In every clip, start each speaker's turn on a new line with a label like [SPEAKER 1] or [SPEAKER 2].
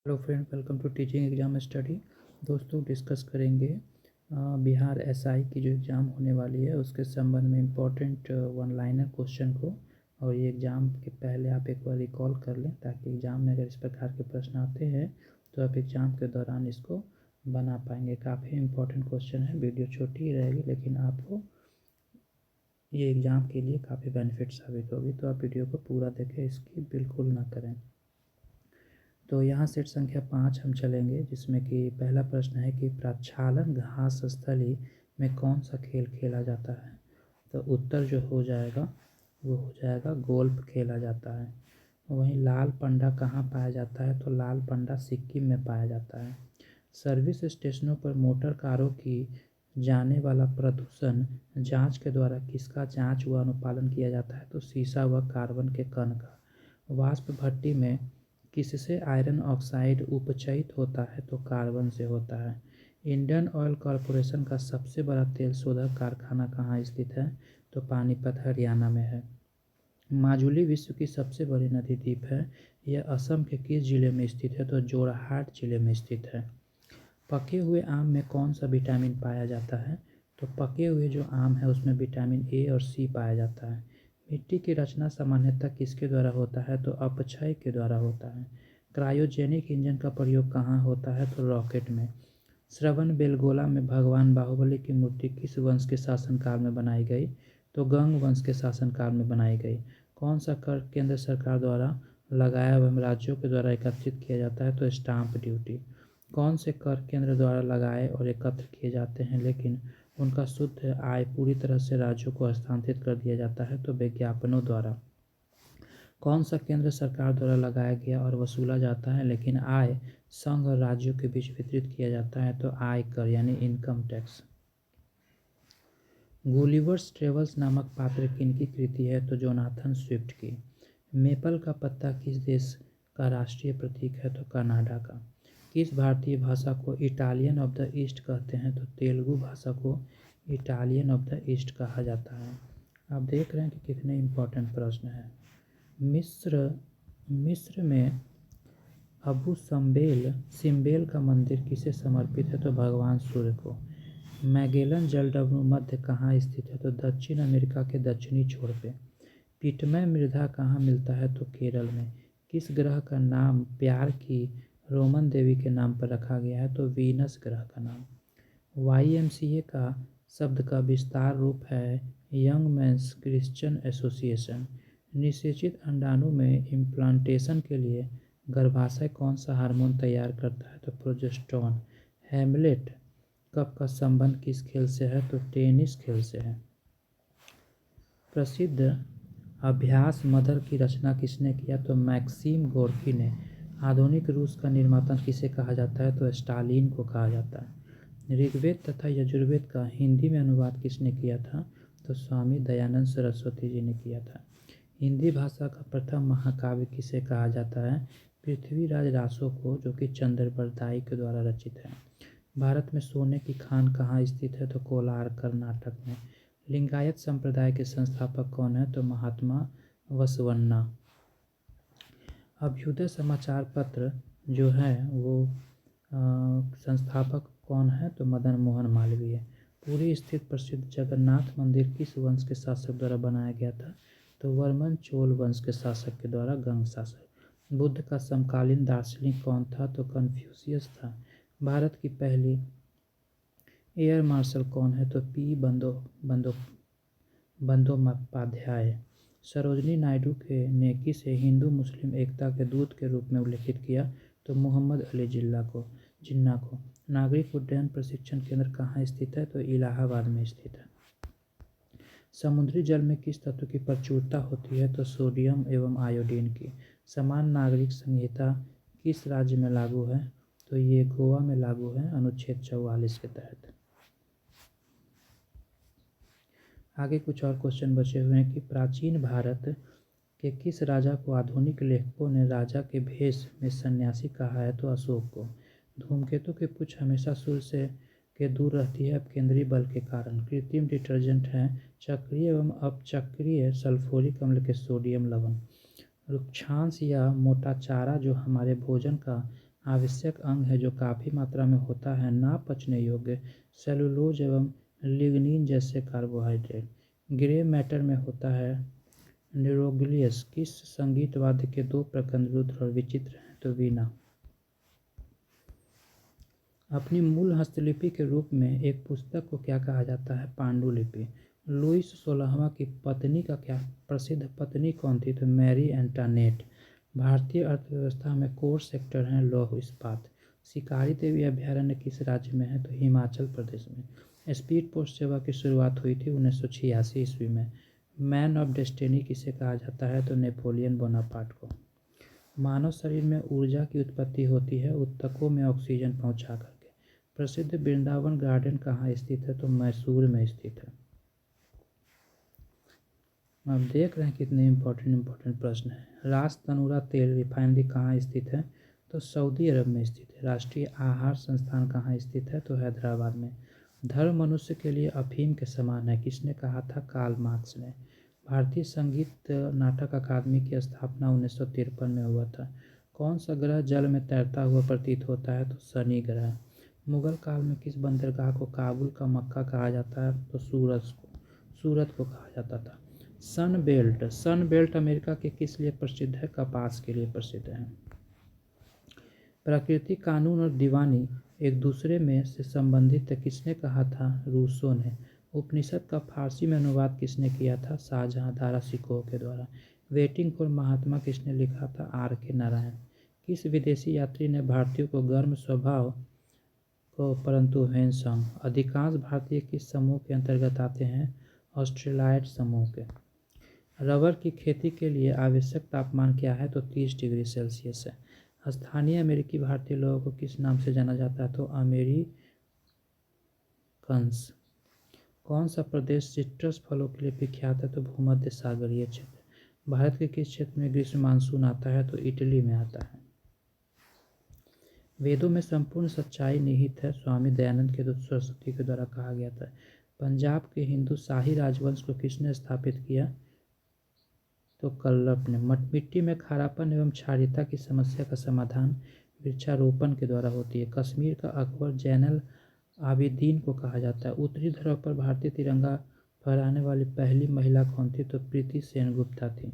[SPEAKER 1] Hello friend, welcome to teaching exam study. दोस्तों, discuss करेंगे Bihar SI की जो एग्ज़ाम होने वाली है उसके संबंध में इम्पोर्टेंट वन लाइनर क्वेश्चन को। और ये एग्ज़ाम के पहले आप एक बार रिकॉल कर लें ताकि एग्ज़ाम में अगर इस प्रकार के प्रश्न आते हैं तो आप एग्ज़ाम के दौरान इसको बना पाएंगे। काफ़ी इम्पोर्टेंट क्वेश्चन है। वीडियो छोटी ही रहेगी लेकिन आपको ये एग्ज़ाम के लिए काफ़ी बेनिफिट साबित होगी, तो आप वीडियो को पूरा देखें, इसकी बिल्कुल ना करें। तो यहाँ सेट संख्या 5 हम चलेंगे, जिसमें कि पहला प्रश्न है कि प्रक्षालन घास स्थली में कौन सा खेल खेला जाता है। तो उत्तर जो हो जाएगा वो हो जाएगा गोल्फ खेला जाता है। वहीं लाल पंडा कहाँ पाया जाता है, तो लाल पंडा सिक्किम में पाया जाता है। सर्विस स्टेशनों पर मोटर कारों की जाने वाला प्रदूषण जांच के द्वारा किसका जांच व अनुपालन किया जाता है, तो शीशा व कार्बन के कण का। वाष्प भट्टी में किससे आयरन ऑक्साइड उपचयित होता है, तो कार्बन से होता है। इंडियन ऑयल कॉरपोरेशन का सबसे बड़ा तेल शोधक कारखाना कहाँ स्थित है, तो पानीपत हरियाणा में है। माजुली विश्व की सबसे बड़ी नदी द्वीप है। यह असम के किस जिले में स्थित है, तो जोरहाट जिले में स्थित है। पके हुए आम में कौन सा विटामिन पाया जाता है, तो पके हुए जो आम है उसमें विटामिन ए और सी पाया जाता है। मिट्टी की रचना सामान्यतः किसके द्वारा होता है, तो अपक्षय के द्वारा होता है। क्रायोजेनिक इंजन का प्रयोग कहाँ होता है, तो रॉकेट में। श्रवण बेलगोला में भगवान बाहुबली की मूर्ति किस वंश के शासनकाल में बनाई गई, तो गंग वंश के शासनकाल में बनाई गई। कौन सा कर केंद्र सरकार द्वारा लगाया एवं राज्यों के द्वारा एकत्रित किया जाता है, तो स्टाम्प ड्यूटी। कौन से कर केंद्र द्वारा लगाए और एकत्र किए जाते हैं लेकिन उनका शुद्ध आय पूरी तरह से राज्यों को हस्तांतरित कर दिया जाता है, तो विज्ञापनों द्वारा। कौन सा केंद्र सरकार द्वारा लगाया गया और वसूला जाता है लेकिन आय संघ और राज्यों के बीच वितरित किया जाता है, तो आय कर यानी इनकम टैक्स। गुलिवर्स ट्रेवल्स नामक पात्र किनकी कृति है, तो जोनाथन स्विफ्ट की। मेपल का पत्ता किस देश का राष्ट्रीय प्रतीक है, तो कनाडा का। किस भारतीय भाषा को इटालियन ऑफ द ईस्ट कहते हैं, तो तेलुगु भाषा को इटालियन ऑफ द ईस्ट कहा जाता है। आप देख रहे हैं कि कितने इम्पोर्टेंट प्रश्न हैं। मिस्र में अबू सिम्बेल का मंदिर किसे समर्पित है, तो भगवान सूर्य को। मैगेलन जलडमरू मध्य कहाँ स्थित है, तो दक्षिण अमेरिका के दक्षिणी छोर पे। पिटमय मृदा कहाँ मिलता है, तो केरल में। किस ग्रह का नाम प्यार की रोमन देवी के नाम पर रखा गया है, तो वीनस ग्रह का नाम। YMCA का शब्द का विस्तार रूप है यंग मैंस क्रिश्चियन एसोसिएशन। निषेचित अंडाणु में इम्प्लांटेशन के लिए गर्भाशय कौन सा हार्मोन तैयार करता है, तो प्रोजेस्टेरोन। हैमलेट कप का संबंध किस खेल से है, तो टेनिस खेल से है। प्रसिद्ध अभ्यास मदर की रचना किसने किया, तो मैक्सिम गोर्की ने। आधुनिक रूस का निर्माता किसे कहा जाता है, तो स्टालिन को कहा जाता है। ऋग्वेद तथा यजुर्वेद का हिंदी में अनुवाद किसने किया था, तो स्वामी दयानंद सरस्वती जी ने किया था। हिंदी भाषा का प्रथम महाकाव्य किसे कहा जाता है, पृथ्वीराज रासो को, जो कि चंद्रबरदाई के द्वारा रचित है। भारत में सोने की खान कहाँ स्थित है, तो कोलार कर्नाटक में। लिंगायत संप्रदाय के संस्थापक कौन है, तो महात्मा बसवन्ना। अभ्युदय समाचार पत्र जो है वो संस्थापक कौन है, तो मदन मोहन मालवीय। पुरी स्थित प्रसिद्ध जगन्नाथ मंदिर किस वंश के शासक द्वारा बनाया गया था, तो वर्मन चोल वंश के शासक के द्वारा, गंग शासक। बुद्ध का समकालीन दार्शनिक कौन था, तो कन्फ्यूशियस था। भारत की पहली एयर मार्शल कौन है, तो पी बंदोपाध्याय। सरोजनी नायडू ने किसे हिंदू मुस्लिम एकता के दूत के रूप में उल्लेखित किया, तो मोहम्मद अली जिन्ना को। नागरिक उड्डयन प्रशिक्षण केंद्र कहाँ स्थित है, तो इलाहाबाद में स्थित है। समुद्री जल में किस तत्व की प्रचुरता होती है, तो सोडियम एवं आयोडीन की। समान नागरिक संहिता किस राज्य में लागू है, तो ये गोवा में लागू है अनुच्छेद 44 के तहत। आगे कुछ और क्वेश्चन बचे हुए हैं कि प्राचीन भारत के किस राजा को आधुनिक लेखकों ने राजा के भेष में सन्यासी कहा है, तो अशोक को। धूमकेतु की पूंछ हमेशा सूर्य से के दूर रहती है अपकेंद्री बल के कारण। कृत्रिम डिटर्जेंट हैं चक्रीय एवं अपचक्रीय सल्फ्यूरिक अम्ल के सोडियम लवण। रुक्षांश या मोटा चारा जो हमारे भोजन का आवश्यक अंग है जो काफ़ी मात्रा में होता है, ना पचने योग्य, सेलुलोज एवं लिग्निन जैसे कार्बोहाइड्रेट। ग्रे मैटर में होता है निरोग्लियस। किस संगीत वाद्य के दो प्रकंद रुद्र और विचित्र हैं? तो वीणा। अपनी मूल हस्तलिपि के रूप में एक पुस्तक को क्या कहा जाता है? पांडुलिपि। लुईस 16वां की पत्नी का क्या प्रसिद्ध पत्नी कौन थी? तो मैरी एंटोनेट। भारतीय अर्थव्यवस्था में कोर सेक्टर हैं लौह इस्पात। शिकारी देवी अभयारण्य किस राज्य में है? तो हिमाचल प्रदेश में। स्पीड पोस्ट सेवा की शुरुआत हुई थी 1986 ईस्वी में। मैन ऑफ डेस्टिनी किसे कहा जाता है? तो नेपोलियन बोनापार्ट को। मानव शरीर में ऊर्जा की उत्पत्ति होती है ऊतकों में ऑक्सीजन पहुंचा करके। प्रसिद्ध वृंदावन गार्डन कहाँ स्थित है? तो मैसूर में स्थित है। आप देख रहे हैं कितने इम्पोर्टेंट प्रश्न हैं। रास तनूरा तेल रिफाइनरी कहाँ स्थित है? तो सऊदी अरब में स्थित है। राष्ट्रीय आहार संस्थान कहाँ स्थित है? तो हैदराबाद में। धर्म मनुष्य के लिए अफीम के समान है, किसने कहा था? कार्ल मार्क्स ने। भारतीय संगीत नाटक अकादमी की स्थापना 1953 में हुआ था। कौन सा ग्रह जल में तैरता हुआ प्रतीत होता है? तो शनि ग्रह। मुगल काल में किस बंदरगाह को काबुल का मक्का कहा जाता है? तो सूरत को कहा जाता था। सन बेल्ट अमेरिका के किस लिए प्रसिद्ध है? कपास के लिए प्रसिद्ध है। प्रकृति कानून और दीवानी एक दूसरे में से संबंधित है, किसने कहा था? रूसो ने। उपनिषद का फारसी में अनुवाद किसने किया था? शाहजहां दारा शिकोह के द्वारा। वेटिंग फॉर महात्मा किसने लिखा था? R.K. नारायण। किस विदेशी यात्री ने भारतीयों को गर्म स्वभाव को परंतु हैंडसम? अधिकांश भारतीय किस समूह के अंतर्गत आते हैं? ऑस्ट्रेलाइड समूह के। रबर की खेती के लिए आवश्यक तापमान क्या है? तो 30 डिग्री सेल्सियस है। स्थानीय अमेरिकी भारतीय लोगों को किस नाम से जाना जाता है? तो अमेरिकन्स। कौन सा प्रदेश सिट्रस फलों के लिए विख्यात है? तो भूमध्य सागरीय क्षेत्र। भारत के किस क्षेत्र में ग्रीष्म मानसून आता है? तो इटली में आता है। वेदों में संपूर्ण सच्चाई निहित है, स्वामी दयानंद के सरस्वती के द्वारा कहा गया था। पंजाब के हिंदू शाही राजवंश को किसने स्थापित किया? तो कल्लप ने। मिट्टी में खारापन एवं क्षारीयता की समस्या का समाधान वृक्षारोपण के द्वारा होती है। कश्मीर का अकबर जैनुल आबिदीन को कहा जाता है। उत्तरी ध्रुव पर भारतीय तिरंगा फहराने वाली पहली महिला कौन थी? तो प्रीति सेनगुप्ता थी।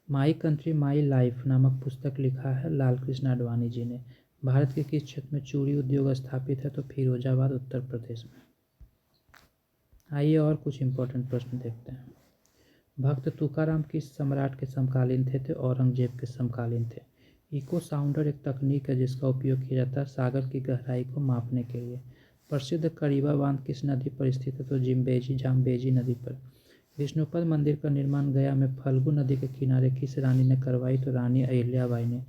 [SPEAKER 1] माई कंट्री माई लाइफ नामक पुस्तक लिखा है लाल कृष्ण आडवाणी जी ने। भारत के किस क्षेत्र में चूड़ी उद्योग स्थापित है? तो फिरोजाबाद उत्तर प्रदेश में। आइए और कुछ इम्पोर्टेंट प्रश्न देखते हैं। भक्त तुकाराम किस सम्राट के समकालीन थे? तो औरंगजेब के समकालीन थे। इको साउंडर एक तकनीक है जिसका उपयोग किया जाता है सागर की गहराई को मापने के लिए। प्रसिद्ध करीबा बांध किस नदी पर स्थित है? तो जाम्बेजी नदी पर। विष्णुपद मंदिर का निर्माण गया में फल्गु नदी के किनारे किस रानी ने करवाई? तो रानी अहिल्याबाई ने।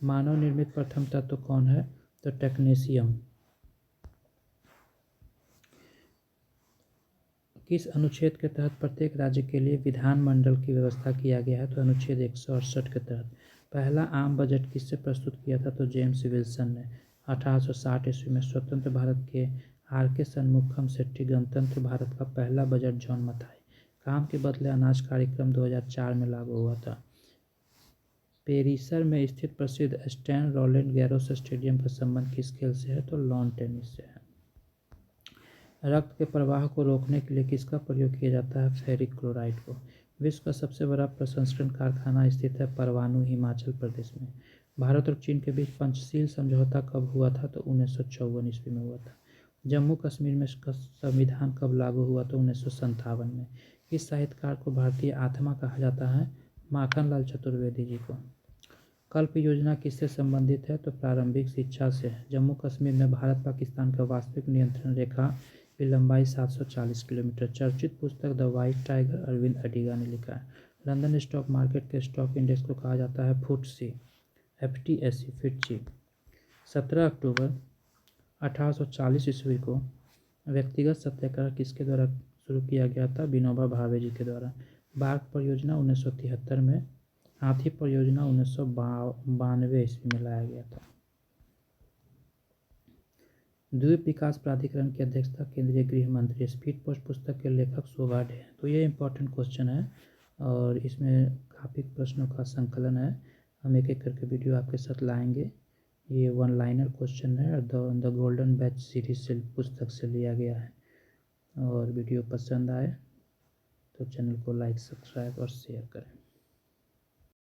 [SPEAKER 1] मानव निर्मित प्रथम तत्व कौन है? तो टेक्नेशियम। किस अनुच्छेद के तहत प्रत्येक राज्य के लिए विधानमंडल की व्यवस्था किया गया है? तो अनुच्छेद 168 के तहत। पहला आम बजट किससे प्रस्तुत किया था? तो जेम्स विल्सन ने। 1860 ईस्वी में स्वतंत्र भारत के R.K. शनमुखम शेट्टी। गणतंत्र भारत का पहला बजट जॉन मथाई। काम के बदले अनाज कार्यक्रम 2004 में लागू हुआ था। पेरिसर में स्थित प्रसिद्ध स्टैन रोलैंड गैरोस स्टेडियम का संबंध किस खेल से है? तो लॉन टेनिस से है। रक्त के प्रवाह को रोकने के लिए किसका प्रयोग किया जाता है? फेरिक क्लोराइड को। विश्व का सबसे बड़ा प्रसंस्करण कारखाना स्थित है परवाणु, हिमाचल प्रदेश में। भारत और चीन के बीच पंचशील समझौता कब हुआ था? तो 1954 ईस्वी में हुआ था। जम्मू कश्मीर में संविधान कब लागू हुआ? तो 1957 में। किस साहित्यकार को भारतीय आत्मा कहा जाता है? माखनलाल चतुर्वेदी जी को। कल्प योजना किससे संबंधित है? तो प्रारंभिक शिक्षा से। जम्मू कश्मीर में भारत पाकिस्तान का वास्तविक नियंत्रण रेखा की लंबाई 740 किलोमीटर। चर्चित पुस्तक the white tiger Arvind Adiga ने लिखा है। लंदन स्टॉक मार्केट के स्टॉक इंडेक्स को कहा जाता है FTSE FTSE। 17 अक्टूबर 1840 ईस्वी को व्यक्तिगत सत्याग्रह किसके द्वारा शुरू किया गया था? विनोबा भावे जी के द्वारा। बाघ परियोजना 1973 में। हाथी परियोजना 1992 ईस्वी में लाया गया था। द्वीप विकास प्राधिकरण की अध्यक्षता केंद्रीय गृह मंत्री। स्पीड पोस्ट पुस्तक के लेखक शोभा डे हैं। तो ये इंपॉर्टेंट क्वेश्चन है। और इसमें काफ़ी प्रश्नों का संकलन है। हम एक एक करके वीडियो आपके साथ लाएंगे। ये वन लाइनर क्वेश्चन है, द गोल्डन बैच सीरीज से पुस्तक से लिया गया है। और वीडियो पसंद आए तो चैनल को लाइक, सब्सक्राइब और शेयर करें।